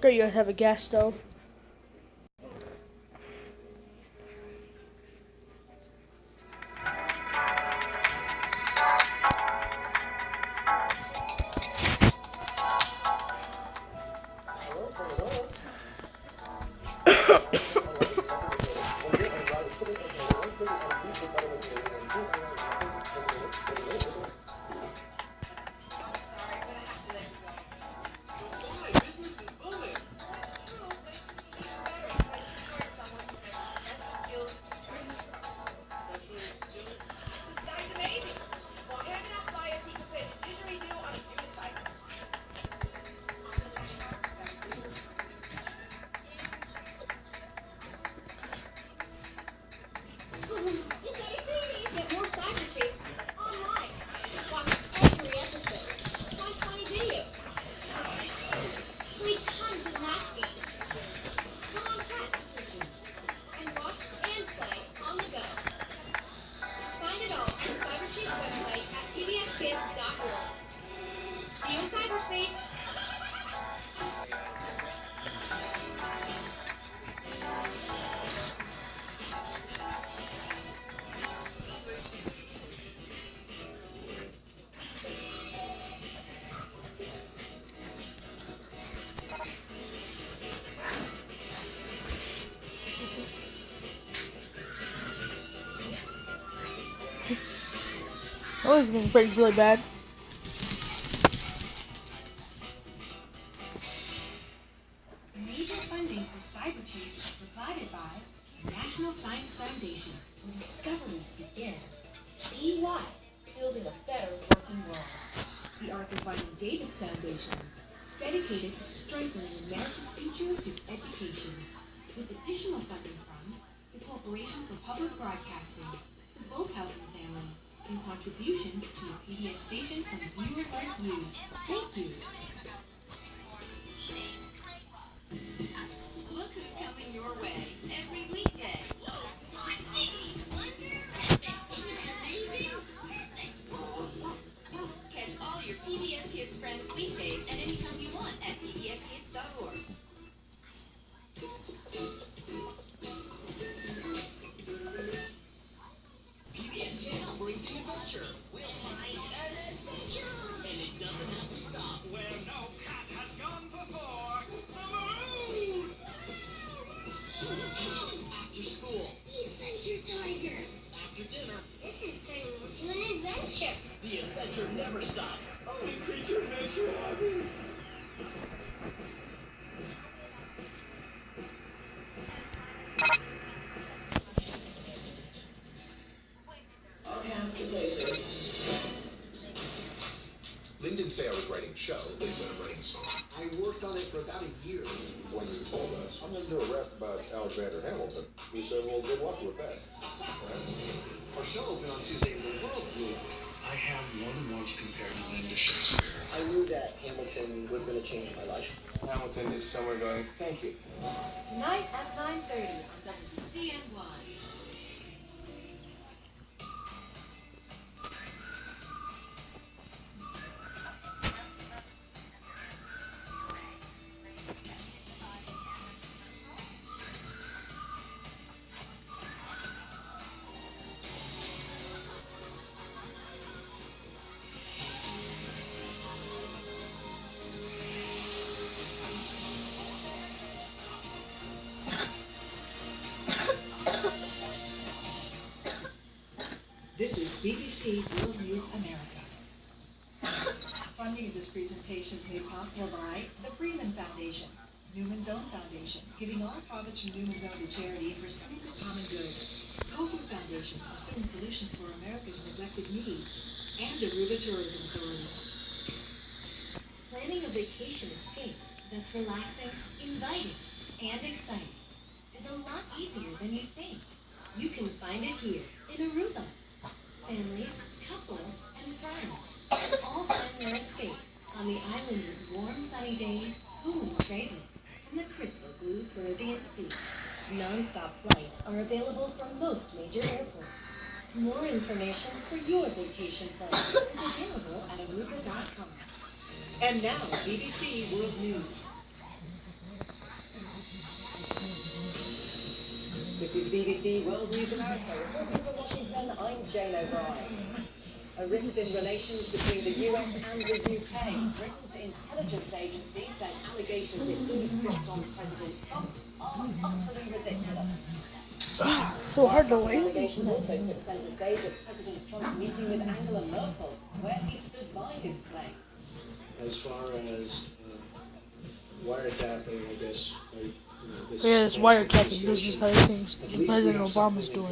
forgot you guys have a gas stove. Oh, this is gonna break really bad. Major funding for CyberChase is provided by the National Science Foundation, where discoveries begin. EY, building a better working world. The Archive Davis Foundations, dedicated to strengthening America's future through education, with additional funding from the Corporation for Public Broadcasting, the Bolthausen family, and contributions to a PBS station from viewers like you. Thank you. Look who's coming your way every weekday. Catch all your PBS Kids friends weekdays at any time you want at pbskids.org. PBS Kids brings the adventure. We'll find an adventure. And it doesn't have to stop. Where no cat has gone before. The moon! After school. The Adventure Tiger. After dinner. This is turning into an adventure. The adventure never stops. Only creature adventure happens. Lynn didn't say I was writing a show. Lynn said I'm writing a song. I worked on it for about a year. When you told us, I'm going to do a rap about Alexander Hamilton, we said, well, good luck with that. Our show opened on Tuesday and the world blew up. I have more than once compared Lynn to Shakespeare. I knew that Hamilton was going to change my life. Hamilton is somewhere going, thank you. Tonight at 9:30 on WCNY. This is BBC World News America. Funding of this presentation is made possible by the Freeman Foundation, Newman's Own Foundation, giving all profits from Newman's Own to charity and pursuing the common good. Copeland Foundation, pursuing solutions for America's neglected needs, and Aruba Tourism Authority. Planning a vacation escape that's relaxing, inviting, and exciting is a lot easier than you think. You can find it here in Aruba. Families, couples, and friends all find their escape on the island with warm, sunny days, cooling trading, and the crystal blue Caribbean Sea. Non-stop flights are available from most major airports. More information for your vacation plans is available at aruba.com. And now, BBC World News. This is BBC World News America. Reporting from Washington, I'm Jane O'Brien. A rift in relations between the US and the UK. Britain's intelligence agency says allegations it eavesdropped on President Trump are utterly ridiculous. So hard to wait. Allegations also took centre stage at President Trump's meeting with Angela Merkel, where he stood by his claim. As far as wiretapping, I guess. This Yeah, it's wiretapping business type things President Obama's doing.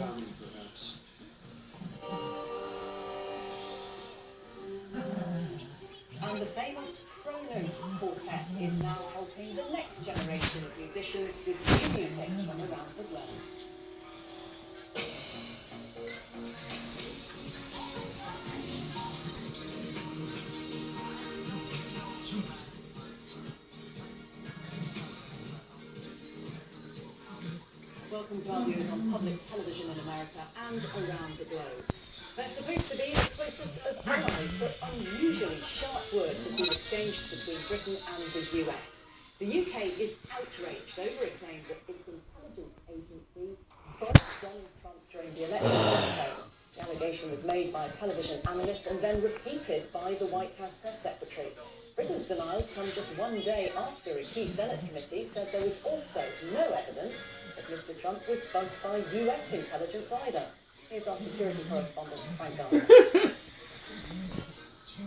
And the famous Kronos Quartet is now helping the next generation of musicians with new music from around the globe. Welcome to our viewers on public television in America and around the globe. They're supposed to be the closest of allies, but unusually sharp words have been exchanged between Britain and the US. The UK is outraged over a claim that its intelligence agency bugged Donald Trump during the election campaign. The allegation was made by a television analyst and then repeated by the White House press secretary. Britain's denials come just one day after a key Senate committee said there was also no evidence that Mr. Trump was bugged by US intelligence either. Here's our security correspondent, Frank Garner.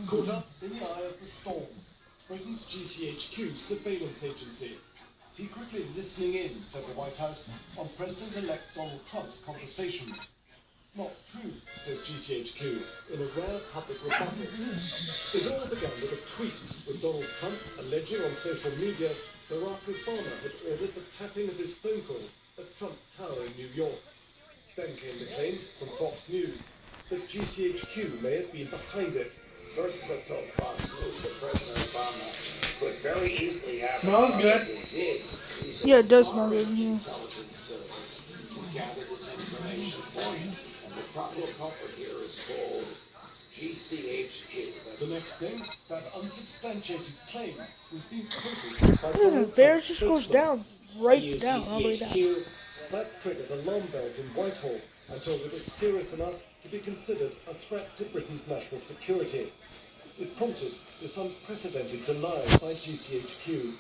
Caught up in the eye of the storm, Britain's GCHQ surveillance agency secretly listening in, said the White House, on President-elect Donald Trump's conversations. Not true, says GCHQ, in a rare public rebuttal. It all began with a tweet with Donald Trump alleging on social media Barack Obama had ordered the tapping of his phone calls at Trump Tower in New York. Then came the claim from Fox News that GCHQ may have been behind it. Sources have told Fox News that President Obama could very easily have... Smells good. Yeah, it does smell good in here. ...intelligence service to gather this information for him. And the probable culprit here is called GCHQ. The next thing, that unsubstantiated claim was being quoted by... It isn't fair, it just goes down. Right down, all the way down. That triggered alarm bells in Whitehall until it was serious enough to be considered a threat to Britain's national security. It prompted this unprecedented denial by GCHQ.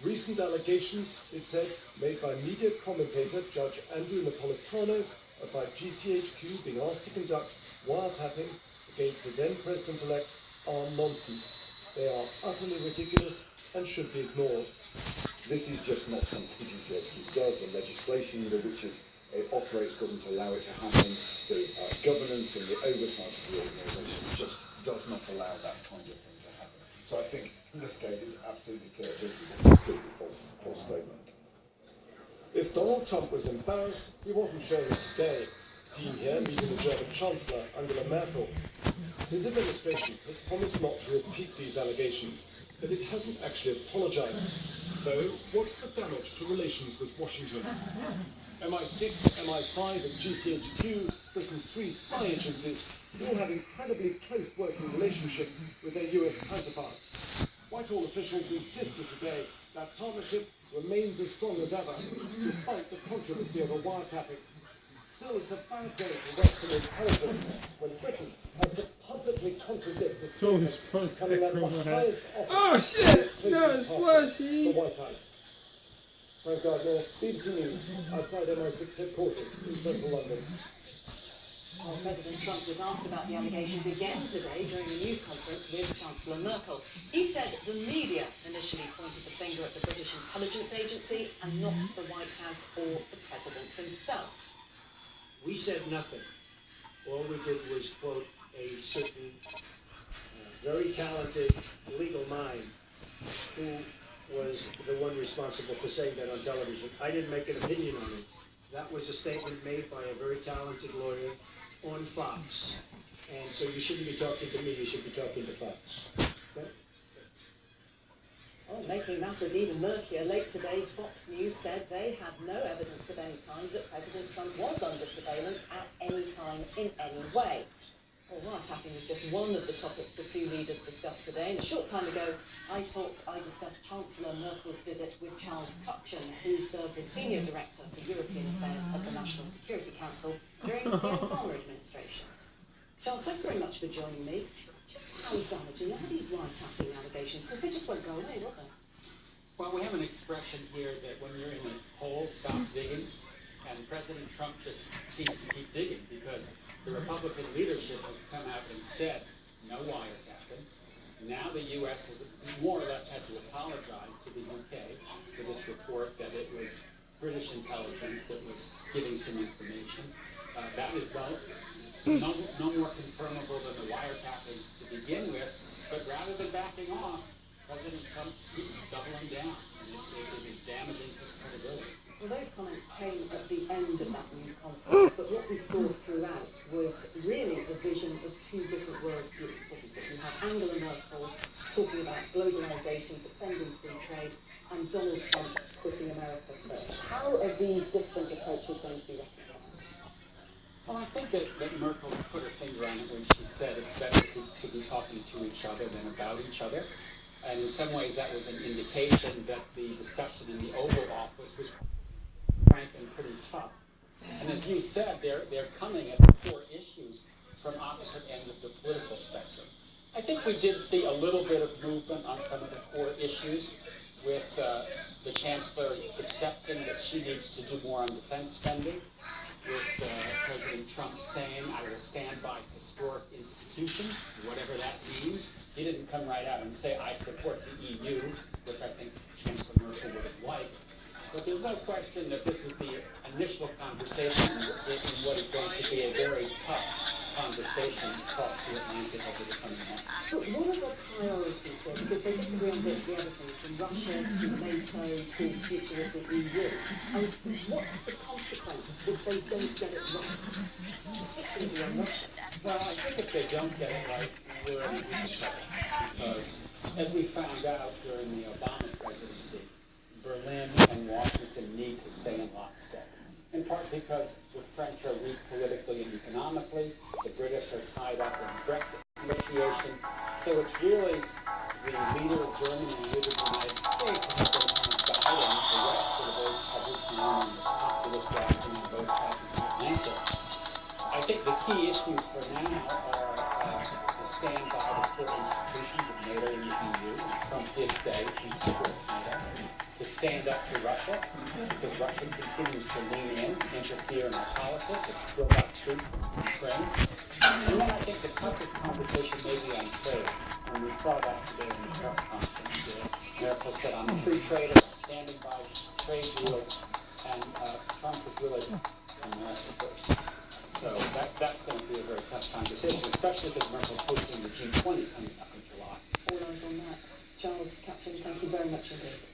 Recent allegations, it said, made by media commentator Judge Andrew Napolitano about GCHQ being asked to conduct wiretapping against the then President-elect are nonsense. They are utterly ridiculous and should be ignored. This is just not something GCHQ does. The legislation under which it operates doesn't allow it to happen. The governance and the oversight of the organisation just does not allow that kind of thing to happen. So I think in this case it's absolutely clear this is a completely false statement. If Donald Trump was embarrassed, he wasn't showing it today. Seen here meeting the German Chancellor, Angela Merkel. His administration has promised not to repeat these allegations, but it hasn't actually apologised. So, what's the damage to relations with Washington? MI6, MI5 and GCHQ, Britain's three spy agencies, all have incredibly close working relationships with their US counterparts. Whitehall officials insisted today that partnership remains as strong as ever, despite the controversy over wiretapping. Still, it's a bad day for Western intelligence when Britain has to publicly contradict a statement coming out of the highest office. Oh shit! No, it's slushy! The White House. Frank Gardner, BBC News, outside MI6 headquarters in central London. Well, President Trump was asked about the allegations again today during a news conference with Chancellor Merkel. He said the media initially pointed the finger at the British intelligence agency and not the White House or the President himself. We said nothing. All we did was quote a certain very talented legal mind who was the one responsible for saying that on television. I didn't make an opinion on it. That was a statement made by a very talented lawyer on Fox. And so you shouldn't be talking to me, you should be talking to Fox. Okay? Well, making matters even murkier, late today, Fox News said they had no evidence of any kind that President Trump was under surveillance at any time in any way. Well, wiretapping was just one of the topics the two leaders discussed today. And a short time ago, I discussed Chancellor Merkel's visit with Charles Kupchan, who served as Senior Director for European Affairs at the National Security Council during the Obama administration. Charles, thanks very much for joining me. Just how damaging are these wiretapping allegations? Because they just won't go away, will they? Well, we have an expression here that when you're in a hole, stop digging. And President Trump just seems to keep digging because the Republican leadership has come out and said no wiretapping. Now the U.S. has more or less had to apologize to the U.K. for this report that it was British intelligence that was giving some information. That is no more confirmable than the wiretapping to begin with, but rather than backing off, President Trump is doubling down, and it is damaging his credibility. Well, those comments came at the end of that news conference, but what we saw throughout was really a vision of two different world views, wasn't it? You have Angela Merkel talking about globalization, defending free trade, and Donald Trump putting America first. How are these different approaches going to be reconciled? Well, I think that Merkel put her finger on it when she said it's better to be talking to each other than about each other. And in some ways that was an indication that the discussion in the Oval Office was frank and pretty tough. And as you said, they're coming at the core issues from opposite ends of the political spectrum. I think we did see a little bit of movement on some of the core issues with the Chancellor accepting that she needs to do more on defense spending, with President Trump saying, I will stand by historic institutions, whatever that means. He didn't come right out and say, I support the EU, which I think Chancellor Merkel would have liked. But there's no question that this is the initial conversation in what is going to be a very tough conversation across the Atlantic over the coming months. But what are the priorities here? Because they disagree on virtually everything, from Russia to NATO to the future of the EU. And what's the consequence if they don't get it right? Particularly on Russia. Well, I think if they don't get it right, we're in trouble. Because as we found out during the Obama presidency, Berlin and Washington need to stay in lockstep. In part because the French are weak politically and economically, the British are tied up in Brexit negotiation. So it's really the leader of Germany and the leader of the United States who have been kind of guiding the rest of the Republican Union, this populist rising on both sides of the Atlantic. I think the key issues for now are to stand by the core institutions of NATO and the EU. Trump did say he supports NATO. To stand up to Russia, because Russia continues to lean in, interfere in our politics, it's still not true in Ukraine. And then I think the toughest conversation may be on trade. And we saw that today in the press conference. Merkel said, I'm a free trader, standing by trade deals, and Trump is really America first. So that's going to be a very tough conversation, especially because Merkel's hosting the G20 coming up in July. All eyes on that. Charles Kupchan, thank you very much indeed.